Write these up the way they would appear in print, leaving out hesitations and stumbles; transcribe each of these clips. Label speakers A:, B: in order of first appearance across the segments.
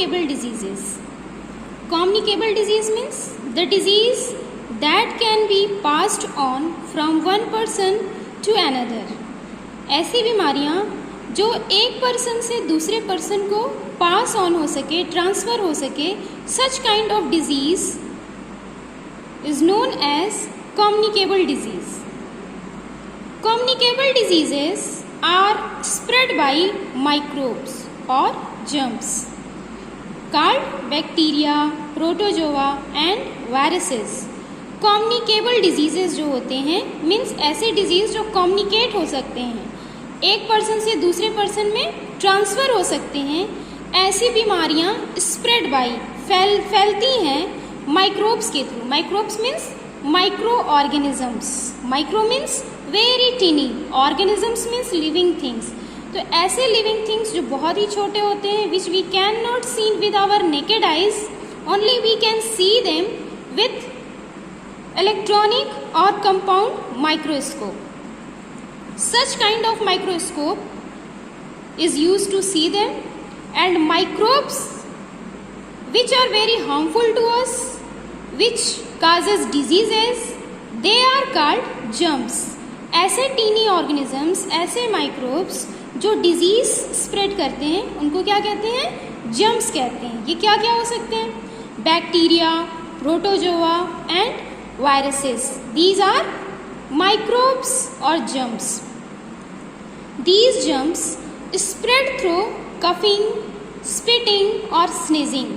A: communicable diseases. Communicable disease means the disease that can be passed on from one person to another. ऐसी बीमारियां जो एक person से दूसरे पर्सन को पास ऑन हो सके, ट्रांसफ़र हो सके, such kind of disease is known as communicable disease. Communicable diseases are spread by microbes or germs called bacteria, protozoa and viruses. Communicable diseases जो होते हैं मीन्स ऐसे डिजीज़ जो कम्युनिकेट हो सकते हैं, एक पर्सन से दूसरे पर्सन में ट्रांसफ़र हो सकते हैं, ऐसी बीमारियां स्प्रेड बाई फैलती हैं माइक्रोब्स के through. Microbes means micro organisms. Micro means very tiny, organisms means living things. तो ऐसे लिविंग थिंग्स जो बहुत ही छोटे होते हैं which we can not see with our naked eyes, only we can see them with electronic और compound microscope. Such kind of microscope is used to see them, and microbes which are very harmful to us, which causes diseases, they are called germs. ऐसे tiny organisms, ऐसे microbes जो disease spread करते हैं उनको क्या कहते हैं? Germs कहते हैं. ये क्या क्या हो सकते हैं? Bacteria, protozoa and viruses. These are microbes or germs. These germs spread through coughing, spitting or sneezing.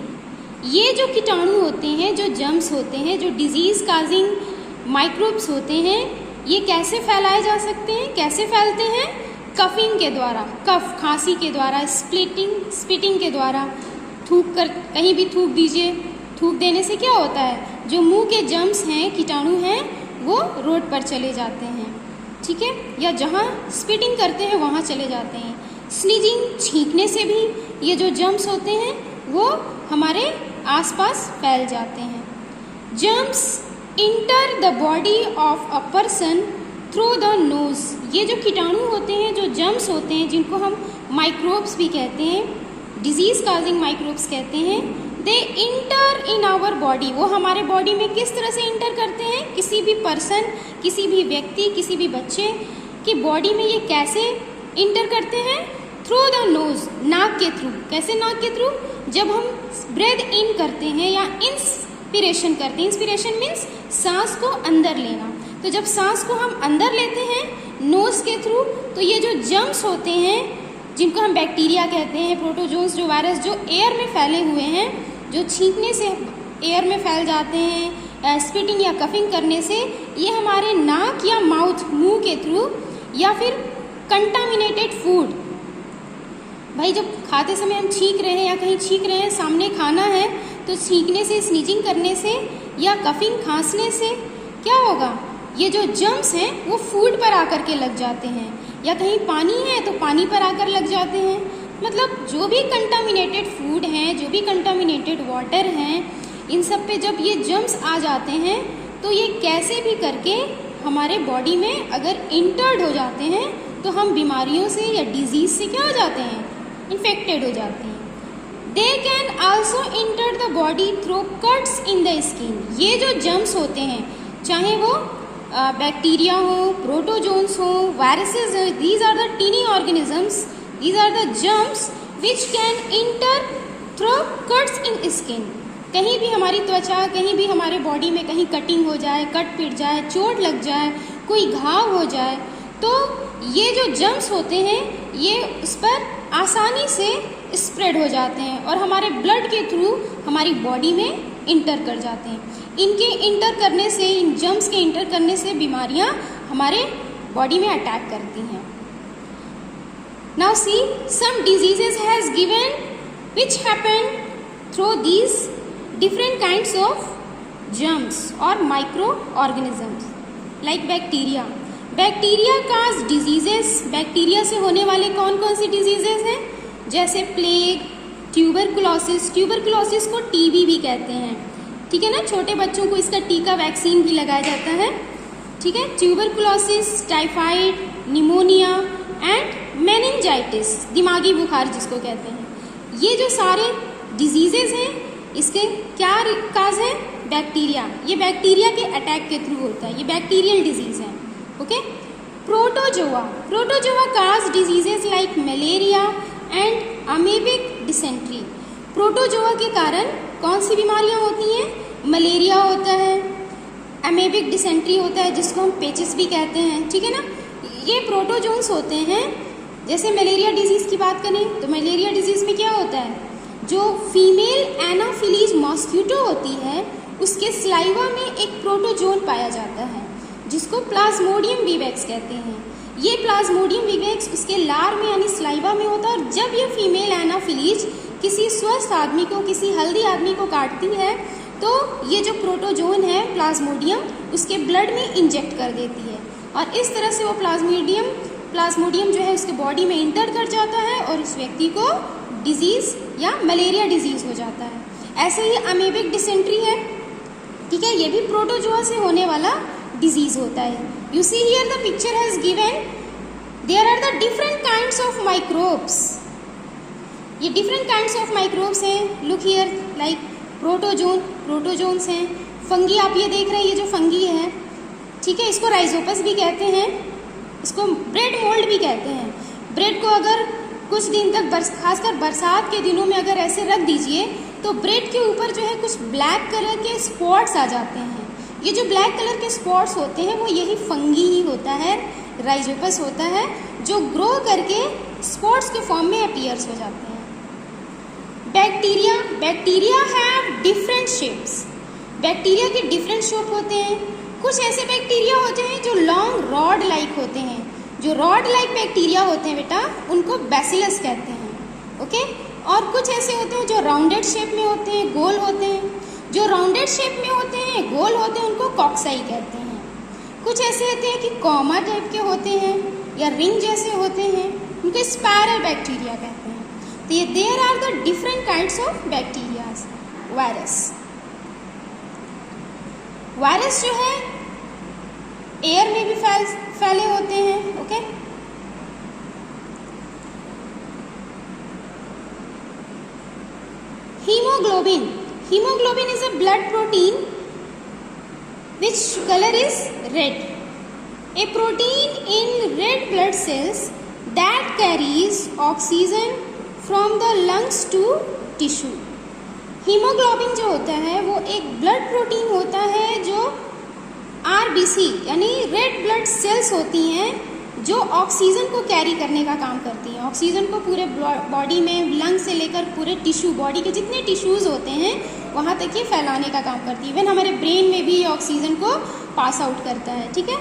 A: ये जो कीटाणु होते हैं, जो जर्म्स होते हैं, जो डिजीज काजिंग माइक्रोब्स होते हैं, ये कैसे फैलाए जा सकते हैं? कैसे फैलते हैं? कफिंग के द्वारा, कफ खांसी के द्वारा, स्पिटिंग के द्वारा. थूक कर कहीं भी थूक दीजिए, थूक देने से क्या होता है? जो मुंह के जर्म्स हैं, कीटाणु हैं, वो रोड पर चले जाते हैं, ठीक है, या जहाँ स्पिटिंग करते हैं वहाँ चले जाते हैं. स्नीजिंग, छींकने से भी ये जो जर्म्स होते हैं वो हमारे आसपास फैल जाते हैं. Germs enter the body of a person through the nose. ये जो कीटाणु होते हैं, जो जर्म्स होते हैं, जिनको हम माइक्रोब्स भी कहते हैं, डिजीज काजिंग माइक्रोब्स कहते हैं, दे इंटर इन आवर बॉडी. वो हमारे बॉडी में किस तरह से इंटर करते हैं? किसी भी पर्सन, किसी भी व्यक्ति, किसी भी बच्चे की बॉडी में ये कैसे इंटर करते हैं? थ्रू द नोज, नाक के थ्रू. कैसे नाक के थ्रू? जब हम ब्रेथ इन करते हैं या इंस्पिरेशन करते हैं. इंस्पिरेशन मीन्स सांस को अंदर लेना. तो जब सांस को हम अंदर लेते हैं नोज के थ्रू, तो ये जो जर्म्स होते हैं, जिनको हम बैक्टीरिया कहते हैं, प्रोटोजोन्स, जो वायरस जो एयर में फैले हुए हैं, जो छींकने से एयर में फैल जाते हैं, स्पिटिंग या कफिंग करने से, ये हमारे नाक या माउथ, मुंह के थ्रू, या फिर कंटामिनेटेड फूड. भाई जब खाते समय हम छींक रहे हैं या कहीं छींक रहे हैं, सामने खाना है, तो छींकने से, स्नीजिंग करने से या कफिंग खांसने से क्या होगा? ये जो जर्म्स हैं वो फूड पर आकर के लग जाते हैं, या कहीं पानी है तो पानी पर आकर लग जाते हैं. मतलब जो भी कंटामिनेटेड फूड हैं, जो भी कंटामिनेटेड वाटर हैं, इन सब पे जब ये जर्म्स आ जाते हैं तो ये कैसे भी करके हमारे बॉडी में अगर इंटर्ड हो जाते हैं तो हम बीमारियों से या डिजीज से क्या हो जाते हैं? इन्फेक्टेड हो जाते हैं. They can also enter the body through cuts in the skin. ये जो जर्म्स होते हैं, चाहे वो बैक्टीरिया हो, प्रोटोजोन्स हो, वायरसेस हो, these are the tiny organisms, these are the germs which can enter through cuts in skin. कहीं भी हमारी त्वचा, कहीं भी हमारे बॉडी में कहीं कटिंग हो जाए, कट पिट जाए, चोट लग जाए, कोई घाव हो जाए, तो ये जो जर्म्स होते हैं ये उस पर आसानी से स्प्रेड हो जाते हैं और हमारे ब्लड के थ्रू हमारी बॉडी में इंटर कर जाते हैं. इनके इंटर करने से, इन जर्म्स के इंटर करने से बीमारियां हमारे बॉडी में अटैक करती हैं. Now see, some diseases has given which happen through these different kinds of germs or microorganisms like bacteria. Bacteria cause diseases. Bacteria से होने वाले कौन कौन सी diseases हैं? जैसे प्लेग, ट्यूबरकुलोसिस. ट्यूबरकुलोसिस को टीबी भी कहते हैं, ठीक है ना. छोटे बच्चों को इसका टीका, वैक्सीन भी लगाया जाता है, ठीक है. Tuberculosis, typhoid, pneumonia and meningitis, दिमागी बुखार जिसको कहते हैं. ये जो सारे डिजीजेज हैं, इसके क्या काज है? बैक्टीरिया। ये बैक्टीरिया के अटैक के थ्रू होता है, ये बैक्टीरियल डिजीज है। Okay. Protozoa, protozoa cause diseases like malaria and amoebic dysentery. Protozoa के कारण कौन सी बीमारियां होती हैं? मलेरिया होता है, अमेबिक डिसेंट्री होता है जिसको हम पेचिस भी कहते हैं, ठीक है ना। ये प्रोटोजोन्स होते हैं। जैसे मलेरिया डिजीज़ की बात करें तो मलेरिया डिजीज़ में क्या होता है? जो फीमेल एनाफिलीज मॉस्क्यूटो होती है उसके स्लाइवा में एक प्रोटोजोन पाया जाता है जिसको प्लाज्मोडियम विवेक्स कहते हैं। ये प्लाज्मोडियम विवेक्स उसके लार में यानी स्लाइवा में होता है और जब ये फीमेल एनाफिलीज किसी स्वस्थ आदमी को, किसी हेल्दी आदमी को काटती है तो ये जो प्रोटोजोन है प्लाज्मोडियम उसके ब्लड में इंजेक्ट कर देती है और इस तरह से वो प्लाज्मोडियम जो है उसके बॉडी में इंटर कर जाता है और उस व्यक्ति को डिजीज़ या मलेरिया डिजीज़ हो जाता है। ऐसे ही अमेबिक डिसेंट्री है, ठीक है, ये भी प्रोटोजोआ से होने वाला डिजीज़ होता है। You see here the picture has given there are the different kinds of microbes. ये डिफरेंट काइंड्स ऑफ माइक्रोब्स हैं। लुक हियर लाइक प्रोटोजोन्स हैं। फंगी आप ये देख रहे हैं, ये जो फंगी है, ठीक है, इसको राइजोपस भी कहते हैं, इसको ब्रेड मोल्ड भी कहते हैं। ब्रेड को अगर कुछ दिन तक खासकर बरसात के दिनों में अगर ऐसे रख दीजिए तो ब्रेड के ऊपर जो है कुछ ब्लैक कलर के स्पॉट्स आ जाते हैं। ये जो ब्लैक कलर के स्पॉट्स होते हैं वो यही फंगी ही होता है, राइजोपस होता है, जो ग्रो करके स्पॉट्स के फॉर्म में अपीयर्स हो जाते हैं। Bacteria have different shapes. Bacteria के डिफरेंट शेप होते हैं। कुछ ऐसे बैक्टीरिया होते हैं जो लॉन्ग रॉड लाइक होते हैं। जो रॉड लाइक बैक्टीरिया होते हैं बेटा उनको बैसिलस कहते हैं। ओके। और कुछ ऐसे होते हैं जो राउंडेड शेप में होते हैं, गोल होते हैं। जो राउंडेड शेप में होते हैं, गोल होते हैं, उनको कॉक्साई कहते हैं। कुछ ऐसे होते हैं कि कॉमा टाइप के होते हैं या रिंग जैसे होते हैं, उनको स्पायरल बैक्टीरिया कहते हैं। तो ये there are the different kinds of bacterias. Virus जो है एयर में भी फैले होते हैं। Okay. Hemoglobin is a blood protein which color is red. A protein in red blood cells that carries oxygen from the lungs to tissue. Haemoglobin जो होता है वो एक ब्लड प्रोटीन होता है जो RBC यानी रेड ब्लड सेल्स होती हैं जो ऑक्सीजन को कैरी करने का काम करती हैं। ऑक्सीजन को पूरे बॉडी में लंग से लेकर पूरे टिश्यू, बॉडी के जितने टिश्यूज़ होते हैं वहाँ तक ये फैलाने का काम करती है। इवन हमारे ब्रेन में भी ये ऑक्सीजन को पास आउट करता है, ठीक है।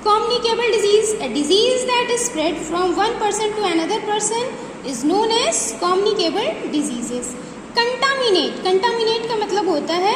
A: Communicable disease, a disease that is spread from one person to another person is known as communicable diseases. Contaminate का मतलब होता है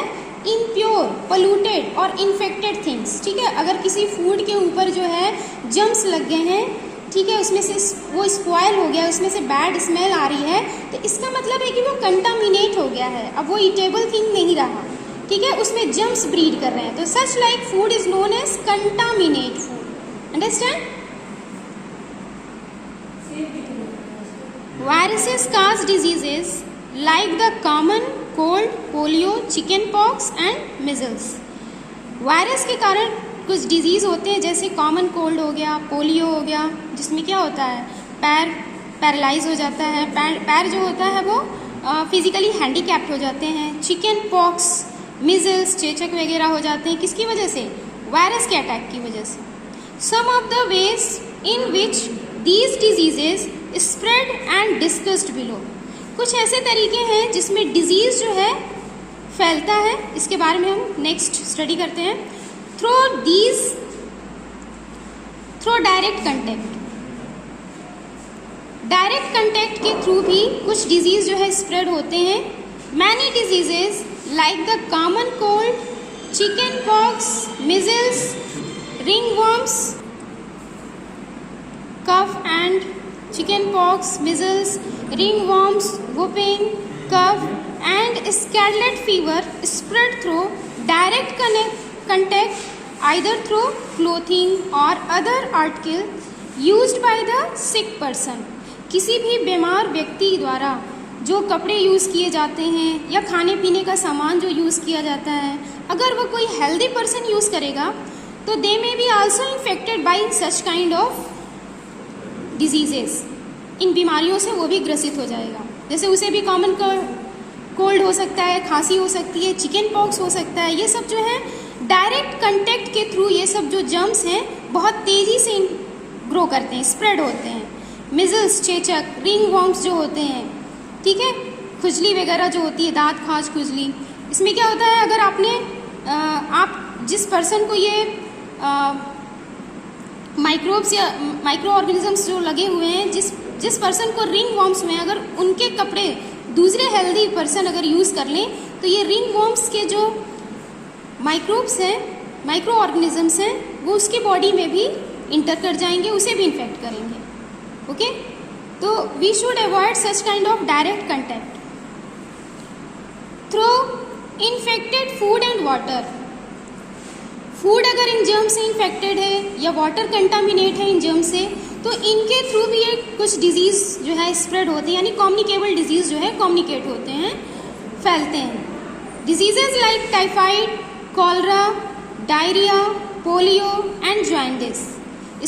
A: इम्प्योर, पोल्यूटेड और इन्फेक्टेड थिंग्स, ठीक है। अगर किसी फूड के ऊपर जो है जम्स लग गए हैं, ठीक है, उसमें से वो स्पॉयल हो गया, उसमें से बैड स्मेल आ रही है, तो इसका मतलब है कि वो कंटामिनेट हो गया है, अब वो ईटेबल थिंग नहीं रहा, ठीक है, उसमें जम्स ब्रीड कर रहे हैं। तो such like food is known as contaminate food. Understand? Viruses cause diseases like the common cold, polio, chicken pox and measles. Virus के कारण कुछ डिजीज़ होते हैं जैसे कॉमन कोल्ड हो गया, पोलियो हो गया, जिसमें क्या होता है पैर पैरालाइज हो जाता है, पैर जो होता है वो फिजिकली हैंडीकैप्ड हो जाते हैं। चिकन पॉक्स, मिजल्स, चेचक वगैरह हो जाते हैं, किसकी वजह से? वायरस के अटैक की वजह से। Some of the ways in which these diseases spread and discussed below. कुछ ऐसे तरीके हैं जिसमें डिजीज़ जो है फैलता है, इसके बारे में हम नेक्स्ट स्टडी करते हैं। थ्रो डायरेक्ट कंटेक्ट के थ्रू भी कुछ डिजीज़ जो है स्प्रेड होते हैं। Many diseases like the common cold, chickenpox, measles, ringworms, cough and chickenpox, measles, ringworms, whooping cough and scarlet fever spread through direct contact either through clothing or other article used by the sick person. किसी भी बीमार व्यक्ति द्वारा जो कपड़े use किए जाते हैं या खाने पीने का सामान जो यूज़ किया जाता है, अगर वो कोई हेल्दी पर्सन यूज़ करेगा तो they may be also infected by such kind of diseases. इन बीमारियों से वो भी ग्रसित हो जाएगा। जैसे उसे भी कॉमन कोल्ड हो सकता है, खांसी हो सकती है, चिकन पॉक्स हो सकता है। ये सब जो है डायरेक्ट कंटेक्ट के थ्रू ये सब जो जर्म्स हैं बहुत तेज़ी से ग्रो करते हैं, स्प्रेड होते हैं। मिजल्स, चेचक, रिंग वॉर्म्स जो होते हैं, ठीक है, खुजली वगैरह जो होती है, दांत खाज खुजली, इसमें क्या होता है, अगर आपने आप जिस पर्सन को ये माइक्रोब्स या माइक्रो ऑर्गेनिजम्स जो लगे हुए हैं, जिस पर्सन को रिंग वॉर्म्स में, अगर उनके कपड़े दूसरे हेल्दी पर्सन अगर यूज़ कर लें तो ये रिंग वॉर्म्स के जो माइक्रोब्स हैं, माइक्रो ऑर्गेनिजम्स हैं, वो उसकी बॉडी में भी इंटर कर जाएंगे, उसे भी इन्फेक्ट करेंगे। ओके, तो we should avoid such kind of direct contact through infected food and water. Food अगर इन जर्म से इन्फेक्टेड है या वाटर कंटामिनेट है इन जर्म से, तो इनके थ्रू भी ये कुछ डिजीज़ जो है स्प्रेड होते हैं, यानी कम्युनिकेबल डिजीज़ जो है कम्युनिकेट होते हैं, फैलते हैं। Diseases like typhoid, cholera, diarrhoea, polio and jaundice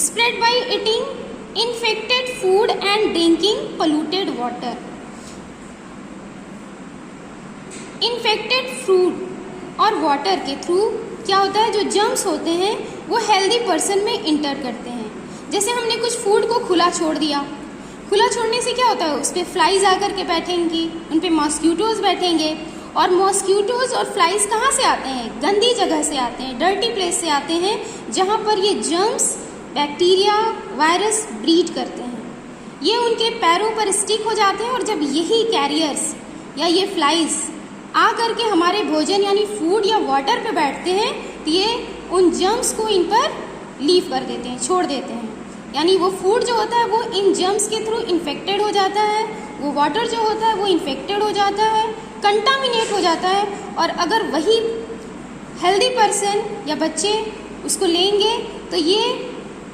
A: spread by eating infected food and drinking polluted water. Infected food और वाटर के थ्रू क्या होता है, जो जर्म्स होते हैं वो हेल्दी पर्सन में इंटर करते हैं। जैसे हमने कुछ फूड को खुला छोड़ दिया, खुला छोड़ने से क्या होता है, उस पर फ्लाइज आकर के बैठेंगी, उन पर मॉस्क्यूटोज बैठेंगे, और मॉस्क्यूटोज और फ्लाइज कहाँ से आते हैं, गंदी जगह से आते हैं, डर्टी प्लेस से आते हैं, जहाँ पर ये जर्म्स, बैक्टीरिया, वायरस ब्रीड करते हैं। ये उनके पैरों पर स्टिक हो जाते हैं, और जब यही कैरियर्स या ये फ्लाइज आ करके हमारे भोजन यानी फूड या वाटर पे बैठते हैं, तो ये उन जर्म्स को इन पर लीव कर देते हैं, छोड़ देते हैं। यानी वो फूड जो होता है वो इन जर्म्स के थ्रू इन्फेक्टेड हो जाता है, वो वाटर जो होता है वो इन्फेक्टेड हो जाता है, कंटामिनेट हो जाता है, और अगर वही हेल्दी पर्सन या बच्चे उसको लेंगे तो ये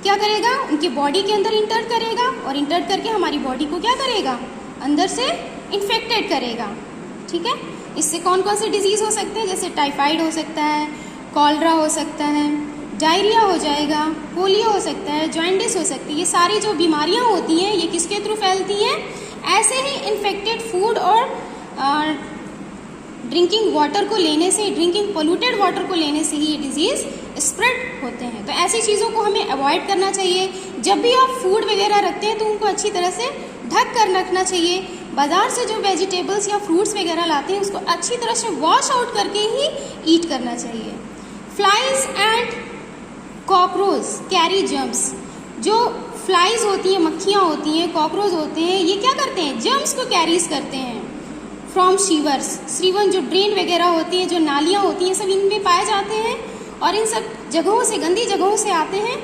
A: क्या करेगा, उनकी बॉडी के अंदर इंटर करेगा, और इंटर करके हमारी बॉडी को क्या करेगा, अंदर से इन्फेक्टेड करेगा। ठीक है, इससे कौन कौन से डिजीज़ हो सकते हैं, जैसे टाइफाइड हो सकता है, कॉलरा हो सकता है, डायरिया हो जाएगा, पोलियो हो सकता है, जॉइंटिस हो सकती है। ये सारी जो बीमारियां होती हैं ये किसके थ्रू फैलती हैं, ऐसे ही इन्फेक्टेड फूड और ड्रिंकिंग वाटर को लेने से, ड्रिंकिंग पोल्यूटेड वाटर को लेने से ही ये डिजीज़ स्प्रेड होते हैं। तो ऐसी चीज़ों को हमें अवॉइड करना चाहिए। जब भी आप फूड वगैरह रखते हैं तो उनको अच्छी तरह से ढक कर रखना चाहिए। बाज़ार से जो वेजिटेबल्स या फ्रूट्स वगैरह लाते हैं उसको अच्छी तरह से वॉश आउट करके ही ईट करना चाहिए। Flies and cockroach carry germs. जो फ्लाइज होती हैं, मक्खियाँ होती हैं, कॉकरोच होते हैं, ये क्या करते हैं, जर्म्स को कैरीज करते हैं फ्रॉम शीवर्स। श्रीवन जो ड्रेन वगैरह होती हैं, जो नालियाँ होती हैं, सब इनमें पाए जाते हैं, और इन सब जगहों से, गंदी जगहों से आते हैं,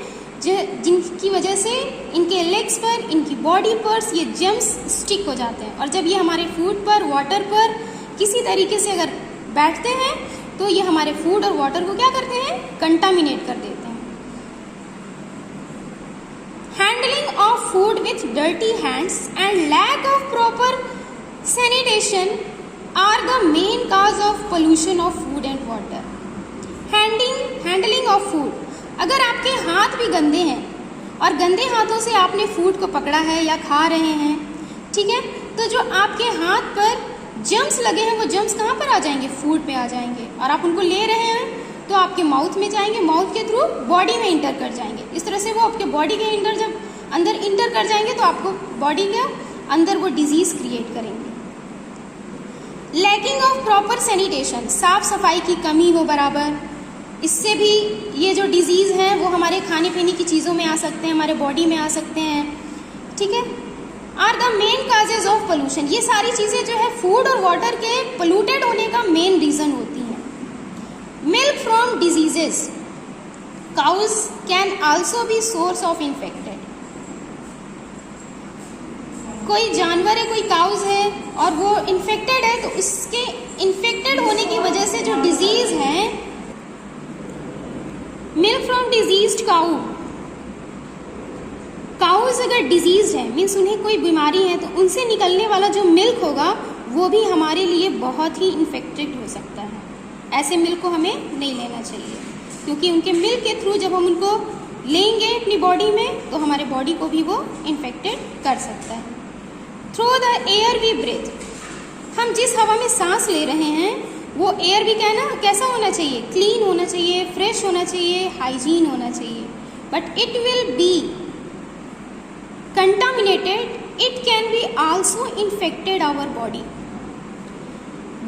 A: जिनकी वजह से इनके लेग्स पर, इनकी बॉडी पर ये जर्म्स स्टिक हो जाते हैं। और जब ये हमारे फूड पर, वाटर पर किसी तरीके से अगर बैठते हैं तो ये हमारे फूड और वाटर को क्या करते हैं, कंटामिनेट कर देते हैं। Handling of food with dirty hands and lack of proper sanitation are the main cause of pollution of food and water. Handling of food, अगर आपके हाथ भी गंदे हैं और गंदे हाथों से आपने फूड को पकड़ा है या खा रहे हैं, ठीक है, तो जो आपके हाथ पर जर्म्स लगे हैं वो जर्म्स कहाँ पर आ जाएंगे, फूड पे आ जाएंगे, और आप उनको ले रहे हैं तो आपके माउथ में जाएंगे, माउथ के थ्रू बॉडी में इंटर कर जाएंगे। इस तरह से वो आपके बॉडी के अंदर इंटर कर जाएंगे तो आपको बॉडी के अंदर वो डिजीज़ क्रिएट करेंगे। लैकिंग ऑफ प्रॉपर सैनिटेशन, साफ सफाई की कमी हो बराबर, इससे भी ये जो डिजीज़ हैं वो हमारे खाने पीने की चीज़ों में आ सकते हैं, हमारे बॉडी में आ सकते हैं। ठीक है, are the main causes of pollution. ये सारी चीज़ें जो है फूड और वाटर के पोल्यूटेड होने का मेन रीज़न होती हैं। Milk from diseases, cows can also be source of infected. कोई जानवर है, कोई काउज है और वो इन्फेक्टेड है, तो उसके इन्फेक्टेड होने की वजह से जो डिजीज है, milk from diseased cow, cows cows अगर डिजीज है, मीन्स उन्हें कोई बीमारी है, तो उनसे निकलने वाला जो मिल्क होगा वो भी हमारे लिए बहुत ही इन्फेक्टेड हो सकता है। ऐसे मिल्क को हमें नहीं लेना चाहिए, क्योंकि उनके मिल्क के थ्रू जब हम उनको लेंगे अपनी बॉडी में तो हमारे बॉडी को भी वो इन्फेक्टेड कर सकता है। Through the air we breathe, हम जिस हवा में सांस ले रहे हैं वो एयर भी कैसा होना चाहिए, क्लीन होना चाहिए, फ्रेश होना चाहिए, हाइजीन होना चाहिए। But it will be contaminated, it can be also infected our body.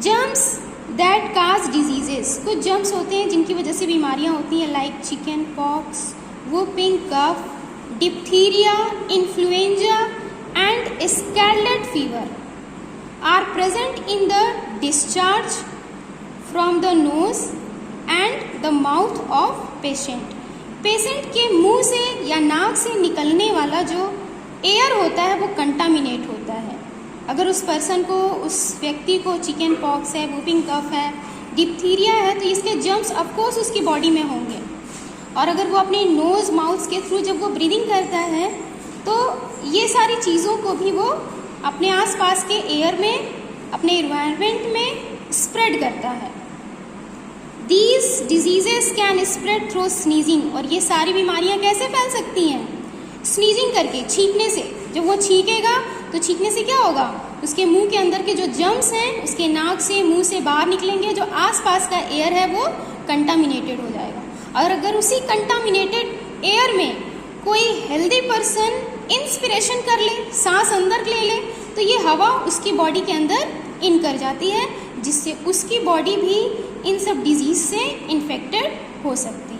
A: Germs that cause diseases, कुछ जर्म्स होते हैं जिनकी वजह से बीमारियां होती हैं, like chicken pox, whooping cough, diphtheria, influenza and scarlet fever are present in the discharge from the nose and the mouth of patient. Patient के मुंह से या नाक से निकलने वाला जो एयर होता है वो कंटामिनेट होता है। अगर उस पर्सन को, उस व्यक्ति को चिकन पॉक्स है, वूपिंग कफ है, डिप्थीरिया है, तो इसके जर्म्स ऑफकोर्स उसकी बॉडी में होंगे। और अगर वो अपने नोज़ माउथ के थ्रू जब वो ब्रीदिंग करता है तो ये सारी चीज़ों को भी वो अपने आसपास के एयर में, अपने इन्वायरमेंट में स्प्रेड करता है। These diseases can spread through sneezing, और ये सारी बीमारियाँ कैसे फैल सकती हैं? स्नीजिंग करके, छींकने से। जब वो छींकेगा तो छींकने से क्या होगा, उसके मुंह के अंदर के जो जर्म्स हैं उसके नाक से, मुंह से बाहर निकलेंगे, जो आसपास का एयर है वो कंटामिनेटेड हो जाएगा। और अगर उसी कंटामिनेटेड एयर में कोई हेल्दी पर्सन इंस्पिरेशन कर ले, सांस अंदर ले ले, तो ये हवा उसकी बॉडी के अंदर इन कर जाती है, जिससे उसकी बॉडी भी इन सब डिजीज से इन्फेक्टेड हो सकती है।